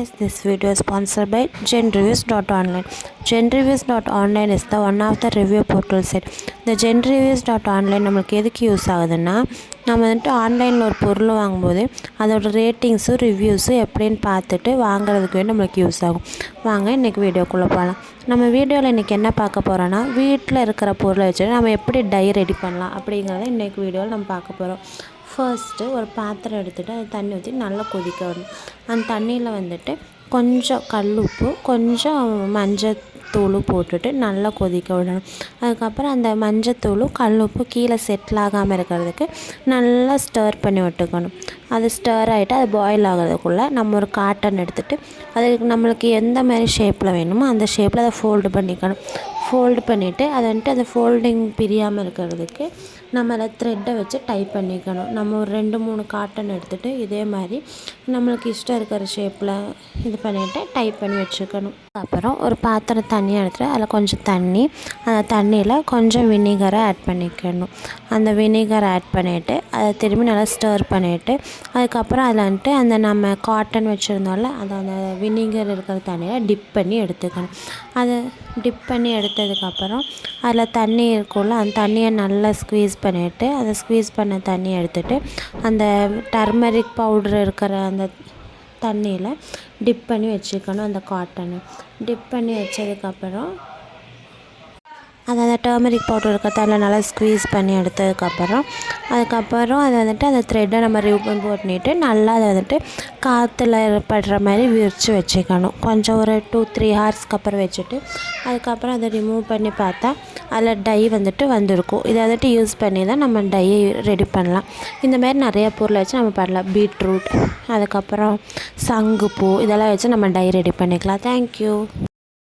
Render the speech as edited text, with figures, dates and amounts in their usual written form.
guys, this video is sponsored by genreviews.online. Genreviews.online is the one of the review portal site. The genreviews.online நம்மளுக்கு எதுக்கு use ஆகுதுன்னா, நம்ம வந்துட்டு ஆன்லைனில் ஒரு பொருள் வாங்கும்போது அதோட ரேட்டிங்ஸும் ரிவ்யூஸும் எப்படின்னு பார்த்துட்டு வாங்குறதுக்கு வேண்டி நம்மளுக்கு யூஸ் ஆகும். வாங்க இன்றைக்கி வீடியோக்குள்ளே போகலாம். நம்ம வீடியோவில் இன்றைக்கி என்ன பார்க்க போகிறோன்னா, வீட்டில் இருக்கிற பொருளை வச்சுட்டு நம்ம எப்படி டை ரெடி பண்ணலாம் அப்படிங்கிறத இன்றைக்கி வீடியோவில் நம்ம பார்க்க போகிறோம். ஃபர்ஸ்ட்டு ஒரு பாத்திரம் எடுத்துகிட்டு அது தண்ணி ஊற்றி நல்லா கொதிக்க விடணும். அந்த தண்ணியில் வந்துட்டு கொஞ்சம் கல் உப்பு கொஞ்சம் மஞ்சத்தூள் போட்டுட்டு நல்லா கொதிக்க விடணும். அதுக்கப்புறம் அந்த மஞ்சத்தூளும் கல் உப்பு கீழே செட்டில் ஆகாமல் இருக்கிறதுக்கு நல்லா ஸ்டர் பண்ணி விட்டுக்கணும். அது ஸ்டர் ஆகிட்டு அது பாயில் ஆகிறதுக்குள்ளே நம்ம ஒரு காட்டன் எடுத்துகிட்டு அதுக்கு நம்மளுக்கு எந்த மாதிரி ஷேப்பில் வேணுமோ அந்த ஷேப்பில் அதை ஃபோல்டு பண்ணிக்கணும். ஃபோல்டு பண்ணிவிட்டு அதை வந்துட்டு அந்த ஃபோல்டிங் பிரியாமல் இருக்கிறதுக்கு நம்ம அதை த்ரெட்டை வச்சு டைப் பண்ணிக்கணும். நம்ம ஒரு 2-3 காட்டன் எடுத்துகிட்டு இதே மாதிரி நம்மளுக்கு இஷ்டம் இருக்கிற ஷேப்பில் இது பண்ணிவிட்டு டைப் பண்ணி வச்சுக்கணும். அப்புறம் ஒரு பாத்திரம் தண்ணியை எடுத்துகிட்டு அதில் கொஞ்சம் தண்ணி, அந்த தண்ணியில் கொஞ்சம் வினிகரை ஆட் பண்ணிக்கணும். அந்த வினிகரை ஆட் பண்ணிவிட்டு அதை திரும்பி நல்லா ஸ்டர் பண்ணிவிட்டு அதுக்கப்புறம் அதில் வந்துட்டு அந்த நம்ம காட்டன் வச்சுருந்தோம்ல அதை அந்த வினிகர் இருக்கிற தண்ணியில் டிப் பண்ணி எடுத்துக்கணும். அதை டிப் பண்ணி எடுத்ததுக்கப்புறம் அதில் தண்ணி இருக்கும்ல அந்த தண்ணியை நல்லா ஸ்க்வீஸ் பண்ணிவிட்டு அதை ஸ்க்வீஸ் பண்ண தண்ணியை எடுத்துகிட்டு அந்த டர்மரிக் பவுட்ரு இருக்கிற அந்த தண்ணியில் டிப் பண்ணி வச்சுக்கணும். அந்த காட்டனை டிப் பண்ணி வச்சதுக்கப்புறம் அந்த டர்மரிக் பவுடர் இருக்கிறதால நல்லா ஸ்க்வீஸ் பண்ணி எடுத்ததுக்கப்புறம் அதை வந்துட்டு அந்த த்ரெட்டை நம்ம ரிமூவ் பண்ணிவிட்டு நல்லா அதை வந்துட்டு காற்றுல படுற மாதிரி விரித்து வச்சுக்கணும். கொஞ்சம் ஒரு 2-3 ஹார்ஸ்க்கு அப்புறம் வச்சுட்டு அதுக்கப்புறம் அதை ரிமூவ் பண்ணி பார்த்தா அதில் டை வந்துட்டு வந்திருக்கும். இதை வந்துட்டு யூஸ் பண்ணி தான் நம்ம டையை ரெடி பண்ணலாம். இந்தமாதிரி நிறையா பொருளை வச்சு நம்ம பண்ணலாம். பீட்ரூட், அதுக்கப்புறம் சங்குப்பூ இதெல்லாம் வச்சு நம்ம டை ரெடி பண்ணிக்கலாம். தேங்க்யூ.